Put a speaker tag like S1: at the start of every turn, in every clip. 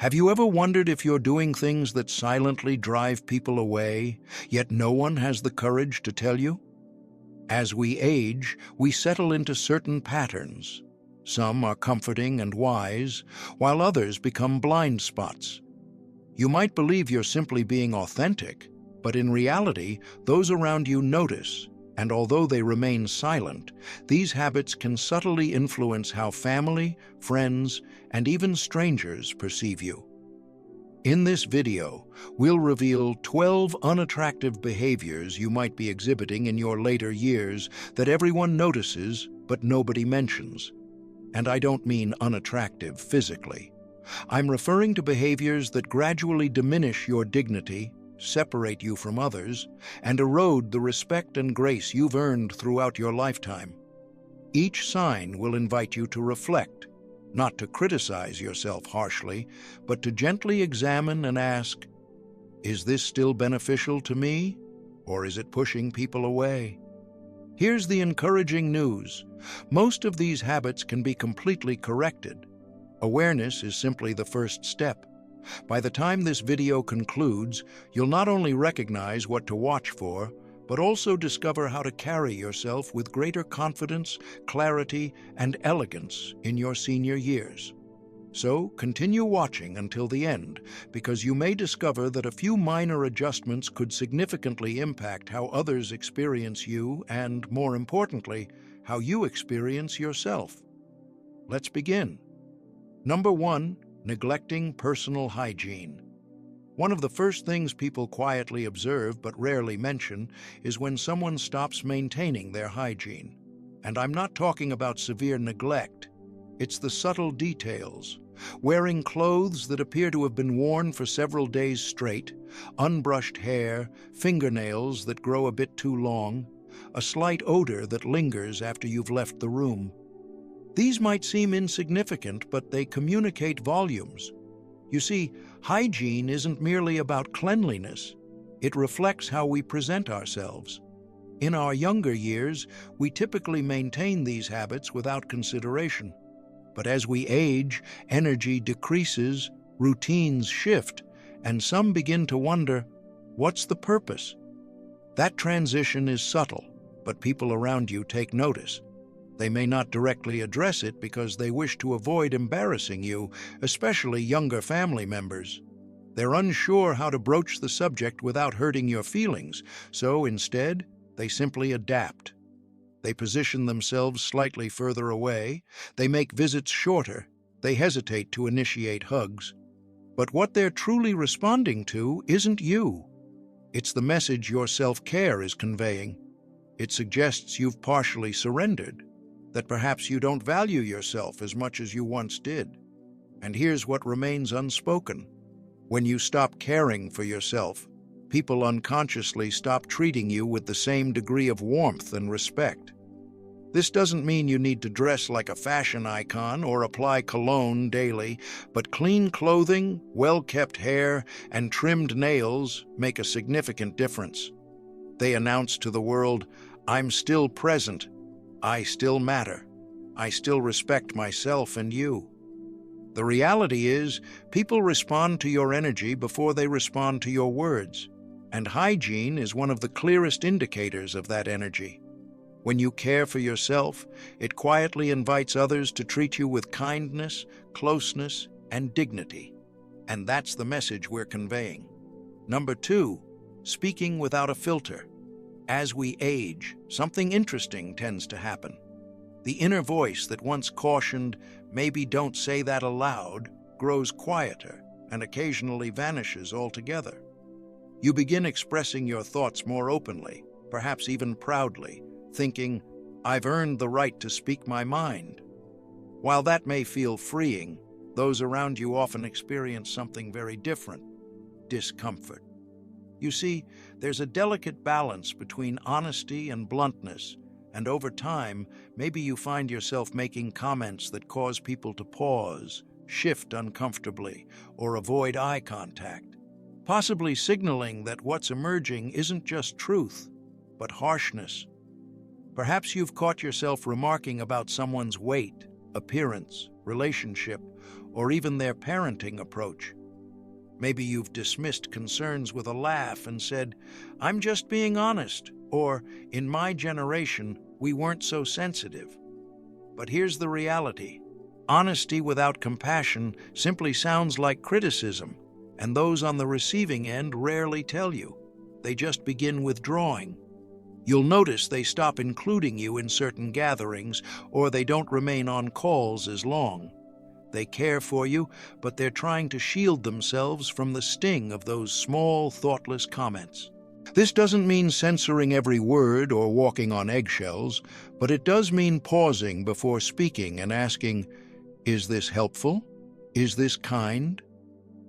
S1: Have you ever wondered if you're doing things that silently drive people away, yet no one has the courage to tell you? As we age, we settle into certain patterns. Some are comforting and wise, while others become blind spots. You might believe you're simply being authentic, but in reality, those around you notice, and although they remain silent, these habits can subtly influence how family, friends, and even strangers perceive you. In this video, we'll reveal 12 unattractive behaviors you might be exhibiting in your later years that everyone notices but nobody mentions. And I don't mean unattractive physically. I'm referring to behaviors that gradually diminish your dignity, separate you from others, and erode the respect and grace you've earned throughout your lifetime. Each sign will invite you to reflect, not to criticize yourself harshly, but to gently examine and ask, is this still beneficial to me, or is it pushing people away? Here's the encouraging news. Most of these habits can be completely corrected. Awareness is simply the first step. By the time this video concludes, you'll not only recognize what to watch for, but also discover how to carry yourself with greater confidence, clarity, and elegance in your senior years. So, continue watching until the end, because you may discover that a few minor adjustments could significantly impact how others experience you and, more importantly, how you experience yourself. Let's begin. Number 1. Neglecting personal hygiene. One of the first things people quietly observe but rarely mention is when someone stops maintaining their hygiene. And I'm not talking about severe neglect. It's the subtle details. Wearing clothes that appear to have been worn for several days straight, unbrushed hair, fingernails that grow a bit too long, a slight odor that lingers after you've left the room. These might seem insignificant, but they communicate volumes. You see, hygiene isn't merely about cleanliness. It reflects how we present ourselves. In our younger years, we typically maintain these habits without consideration. But as we age, energy decreases, routines shift, and some begin to wonder, what's the purpose? That transition is subtle, but people around you take notice. They may not directly address it because they wish to avoid embarrassing you, especially younger family members. They're unsure how to broach the subject without hurting your feelings, so instead, they simply adapt. They position themselves slightly further away, they make visits shorter, they hesitate to initiate hugs. But what they're truly responding to isn't you. It's the message your self-care is conveying. It suggests you've partially surrendered, that perhaps you don't value yourself as much as you once did. And here's what remains unspoken. When you stop caring for yourself, people unconsciously stop treating you with the same degree of warmth and respect. This doesn't mean you need to dress like a fashion icon or apply cologne daily, but clean clothing, well-kept hair, and trimmed nails make a significant difference. They announce to the world, I'm still present, I still matter, I still respect myself and you. The reality is, people respond to your energy before they respond to your words, and hygiene is one of the clearest indicators of that energy. When you care for yourself, it quietly invites others to treat you with kindness, closeness, and dignity. And that's the message we're conveying. Number 2, speaking without a filter. As we age, something interesting tends to happen. The inner voice that once cautioned, maybe don't say that aloud, grows quieter and occasionally vanishes altogether. You begin expressing your thoughts more openly, perhaps even proudly, thinking, I've earned the right to speak my mind. While that may feel freeing, those around you often experience something very different: discomfort. You see, there's a delicate balance between honesty and bluntness, and over time, maybe you find yourself making comments that cause people to pause, shift uncomfortably, or avoid eye contact, possibly signaling that what's emerging isn't just truth, but harshness. Perhaps you've caught yourself remarking about someone's weight, appearance, relationship, or even their parenting approach. Maybe you've dismissed concerns with a laugh and said, "I'm just being honest," or, "In my generation, we weren't so sensitive." But here's the reality. Honesty without compassion simply sounds like criticism, and those on the receiving end rarely tell you. They just begin withdrawing. You'll notice they stop including you in certain gatherings, or they don't remain on calls as long. They care for you, but they're trying to shield themselves from the sting of those small, thoughtless comments. This doesn't mean censoring every word or walking on eggshells, but it does mean pausing before speaking and asking, "Is this helpful? Is this kind?"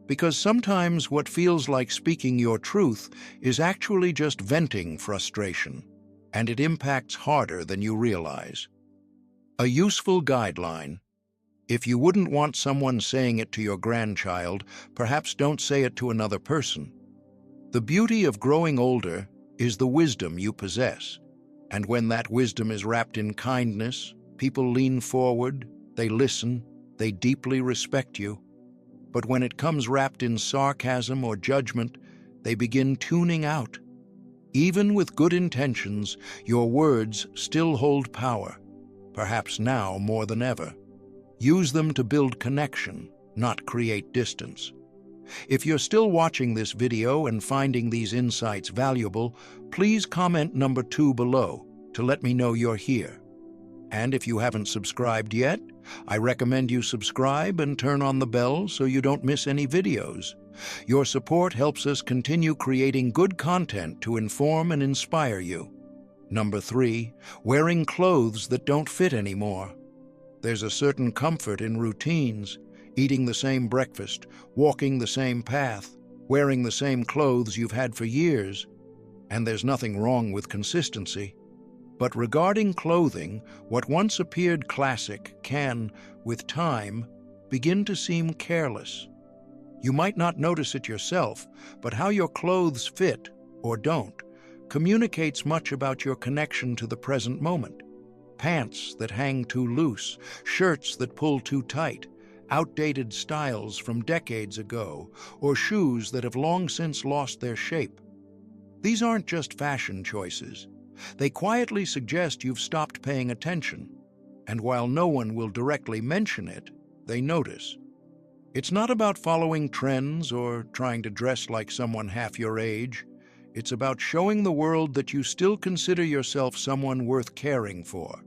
S1: Because sometimes what feels like speaking your truth is actually just venting frustration, and it impacts harder than you realize. A useful guideline: if you wouldn't want someone saying it to your grandchild, perhaps don't say it to another person. The beauty of growing older is the wisdom you possess, and when that wisdom is wrapped in kindness, people lean forward, they listen, they deeply respect you. But when it comes wrapped in sarcasm or judgment, they begin tuning out. Even with good intentions, your words still hold power, perhaps now more than ever. Use them to build connection, not create distance. If you're still watching this video and finding these insights valuable, please comment number 2 below to let me know you're here. And if you haven't subscribed yet, I recommend you subscribe and turn on the bell so you don't miss any videos. Your support helps us continue creating good content to inform and inspire you. Number 3, wearing clothes that don't fit anymore. There's a certain comfort in routines, eating the same breakfast, walking the same path, wearing the same clothes you've had for years, and there's nothing wrong with consistency. But regarding clothing, what once appeared classic can, with time, begin to seem careless. You might not notice it yourself, but how your clothes fit, or don't, communicates much about your connection to the present moment. Pants that hang too loose, shirts that pull too tight, outdated styles from decades ago, or shoes that have long since lost their shape. These aren't just fashion choices. They quietly suggest you've stopped paying attention, and while no one will directly mention it, they notice. It's not about following trends or trying to dress like someone half your age. It's about showing the world that you still consider yourself someone worth caring for.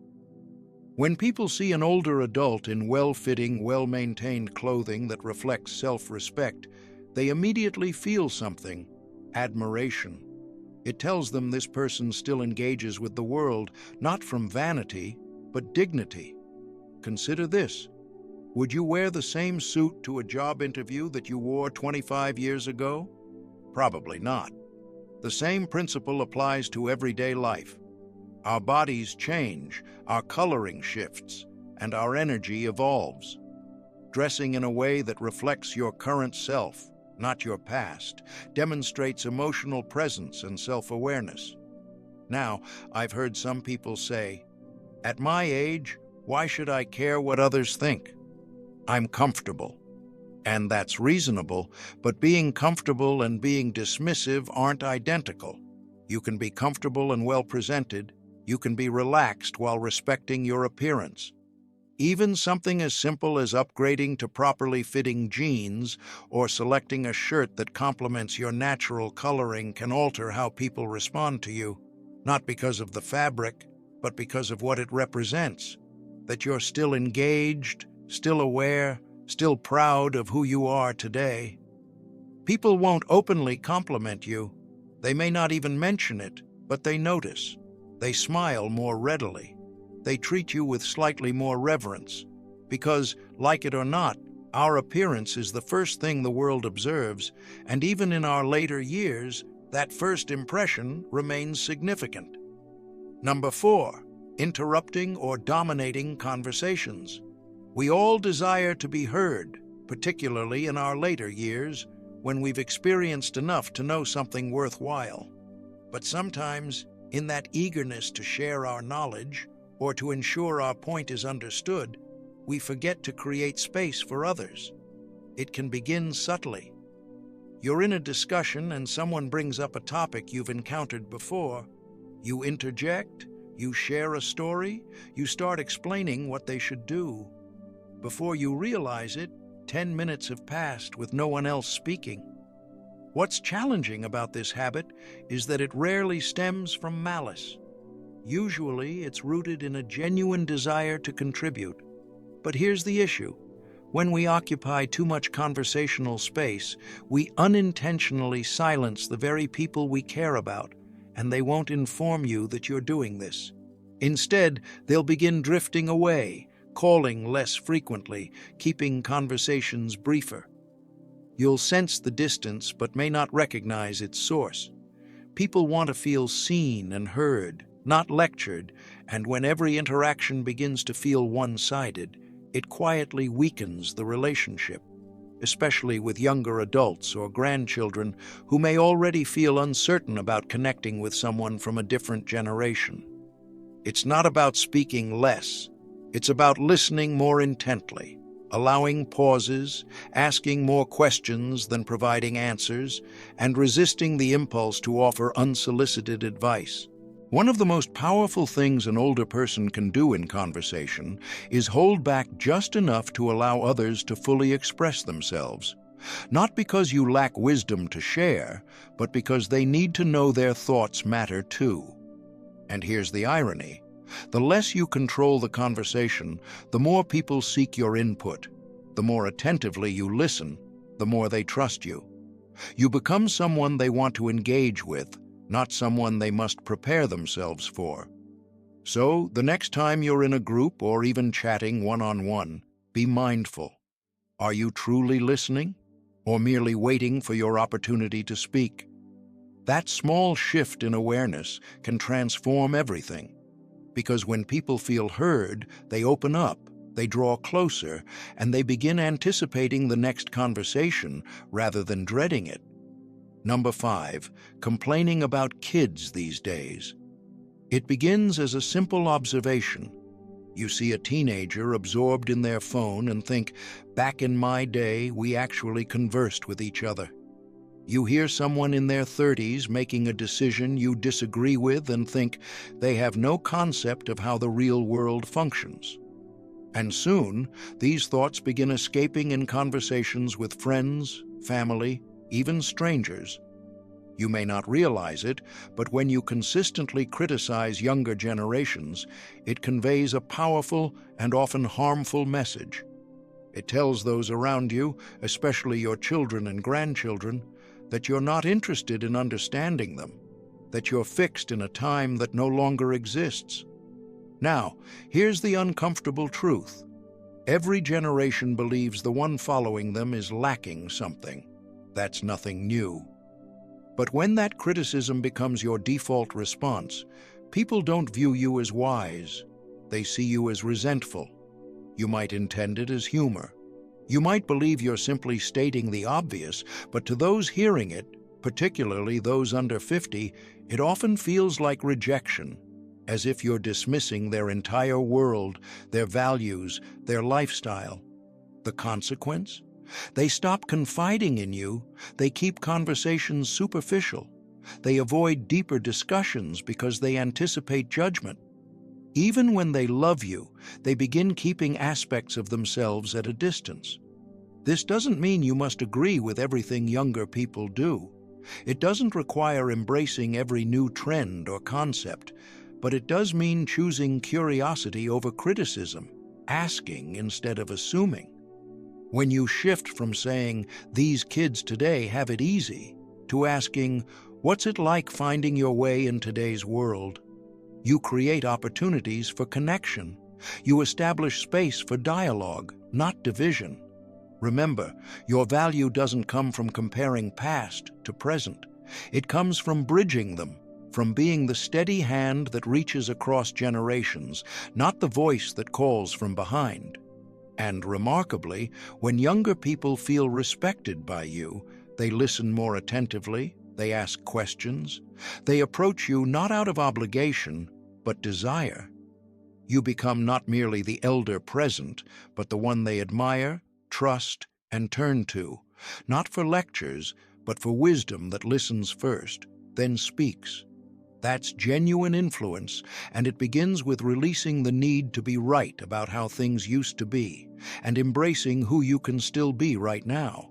S1: When people see an older adult in well-fitting, well-maintained clothing that reflects self-respect, they immediately feel something: admiration. It tells them this person still engages with the world, not from vanity, but dignity. Consider this. Would you wear the same suit to a job interview that you wore 25 years ago? Probably not. The same principle applies to everyday life. Our bodies change, our coloring shifts, and our energy evolves. Dressing in a way that reflects your current self, not your past, demonstrates emotional presence and self-awareness. Now, I've heard some people say, "At my age, why should I care what others think? I'm comfortable." And that's reasonable, but being comfortable and being dismissive aren't identical. You can be comfortable and well-presented. You can be relaxed while respecting your appearance. Even something as simple as upgrading to properly fitting jeans or selecting a shirt that complements your natural coloring can alter how people respond to you, not because of the fabric, but because of what it represents. That you're still engaged, still aware, still proud of who you are today. People won't openly compliment you. They may not even mention it, but they notice. They smile more readily. They treat you with slightly more reverence, because, like it or not, our appearance is the first thing the world observes, and even in our later years, that first impression remains significant. Number 4, interrupting or dominating conversations. We all desire to be heard, particularly in our later years, when we've experienced enough to know something worthwhile. But sometimes, in that eagerness to share our knowledge, or to ensure our point is understood, we forget to create space for others. It can begin subtly. You're in a discussion and someone brings up a topic you've encountered before. You interject, you share a story, you start explaining what they should do. Before you realize it, 10 minutes have passed with no one else speaking. What's challenging about this habit is that it rarely stems from malice. Usually, it's rooted in a genuine desire to contribute. But here's the issue. When we occupy too much conversational space, we unintentionally silence the very people we care about, and they won't inform you that you're doing this. Instead, they'll begin drifting away, calling less frequently, keeping conversations briefer. You'll sense the distance but may not recognize its source. People want to feel seen and heard, not lectured, and when every interaction begins to feel one-sided, it quietly weakens the relationship, especially with younger adults or grandchildren who may already feel uncertain about connecting with someone from a different generation. It's not about speaking less, it's about listening more intently, allowing pauses, asking more questions than providing answers, and resisting the impulse to offer unsolicited advice. One of the most powerful things an older person can do in conversation is hold back just enough to allow others to fully express themselves. Not because you lack wisdom to share, but because they need to know their thoughts matter too. And here's the irony. The less you control the conversation, the more people seek your input. The more attentively you listen, the more they trust you. You become someone they want to engage with, not someone they must prepare themselves for. So, the next time you're in a group or even chatting one-on-one, be mindful. Are you truly listening, or merely waiting for your opportunity to speak? That small shift in awareness can transform everything. Because when people feel heard, they open up, they draw closer, and they begin anticipating the next conversation rather than dreading it. Number 5, complaining about kids these days. It begins as a simple observation. You see a teenager absorbed in their phone and think, back in my day, we actually conversed with each other. You hear someone in their 30s making a decision you disagree with and think they have no concept of how the real world functions. And soon, these thoughts begin escaping in conversations with friends, family, even strangers. You may not realize it, but when you consistently criticize younger generations, it conveys a powerful and often harmful message. It tells those around you, especially your children and grandchildren, that you're not interested in understanding them, that you're fixed in a time that no longer exists. Now, here's the uncomfortable truth. Every generation believes the one following them is lacking something. That's nothing new. But when that criticism becomes your default response, people don't view you as wise. They see you as resentful. You might intend it as humor. You might believe you're simply stating the obvious, but to those hearing it, particularly those under 50, it often feels like rejection, as if you're dismissing their entire world, their values, their lifestyle. The consequence? They stop confiding in you, they keep conversations superficial. They avoid deeper discussions because they anticipate judgment. Even when they love you, they begin keeping aspects of themselves at a distance. This doesn't mean you must agree with everything younger people do. It doesn't require embracing every new trend or concept, but it does mean choosing curiosity over criticism, asking instead of assuming. When you shift from saying, "These kids today have it easy," to asking, "What's it like finding your way in today's world?" you create opportunities for connection. You establish space for dialogue, not division. Remember, your value doesn't come from comparing past to present. It comes from bridging them, from being the steady hand that reaches across generations, not the voice that calls from behind. And remarkably, when younger people feel respected by you, they listen more attentively, they ask questions, they approach you not out of obligation, but desire. You become not merely the elder present, but the one they admire, trust, and turn to, not for lectures, but for wisdom that listens first, then speaks. That's genuine influence, and it begins with releasing the need to be right about how things used to be, and embracing who you can still be right now.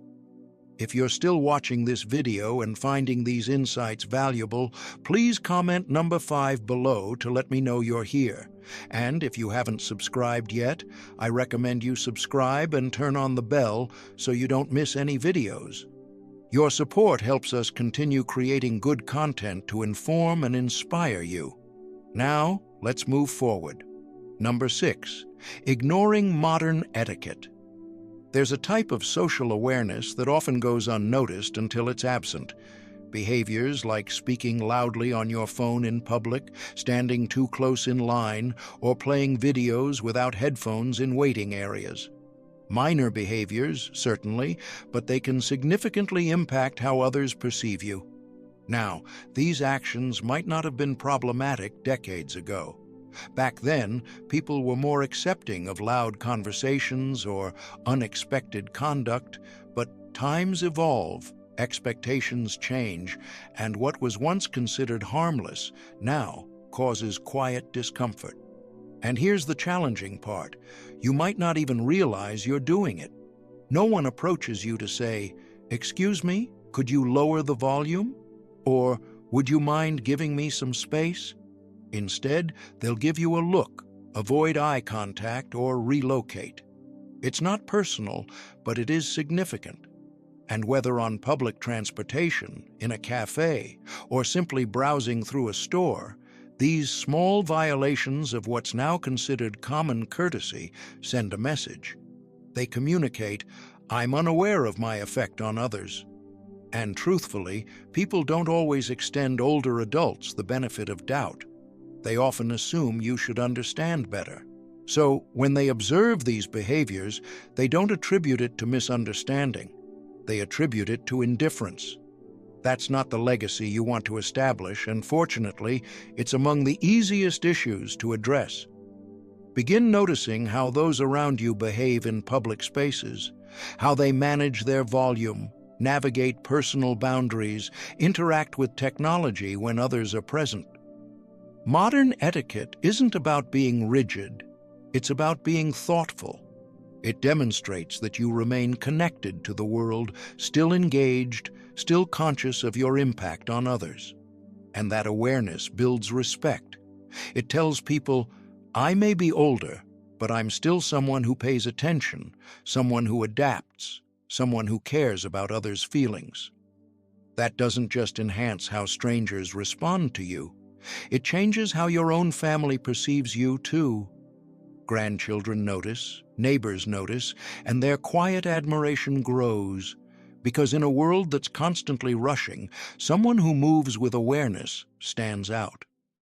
S1: If you're still watching this video and finding these insights valuable, please comment number 5 below to let me know you're here. And if you haven't subscribed yet, I recommend you subscribe and turn on the bell so you don't miss any videos. Your support helps us continue creating good content to inform and inspire you. Now, let's move forward. Number 6, ignoring modern etiquette. There's a type of social awareness that often goes unnoticed until it's absent. Behaviors like speaking loudly on your phone in public, standing too close in line, or playing videos without headphones in waiting areas. Minor behaviors, certainly, but they can significantly impact how others perceive you. Now, these actions might not have been problematic decades ago. Back then, people were more accepting of loud conversations or unexpected conduct, but times evolve, expectations change, and what was once considered harmless now causes quiet discomfort. And here's the challenging part. You might not even realize you're doing it. No one approaches you to say, "Excuse me, could you lower the volume?" Or, "Would you mind giving me some space?" Instead, they'll give you a look, avoid eye contact, or relocate. It's not personal, but it is significant. And whether on public transportation, in a cafe, or simply browsing through a store, these small violations of what's now considered common courtesy send a message. They communicate, "I'm unaware of my effect on others." And truthfully, people don't always extend older adults the benefit of doubt. They often assume you should understand better. So, when they observe these behaviors, they don't attribute it to misunderstanding. They attribute it to indifference. That's not the legacy you want to establish, and fortunately, it's among the easiest issues to address. Begin noticing how those around you behave in public spaces, how they manage their volume, navigate personal boundaries, interact with technology when others are present. Modern etiquette isn't about being rigid, it's about being thoughtful. It demonstrates that you remain connected to the world, still engaged, still conscious of your impact on others. And that awareness builds respect. It tells people, "I may be older, but I'm still someone who pays attention, someone who adapts, someone who cares about others' feelings." That doesn't just enhance how strangers respond to you, it changes how your own family perceives you too. Grandchildren notice, neighbors notice, and their quiet admiration grows. Because in a world that's constantly rushing, someone who moves with awareness stands out.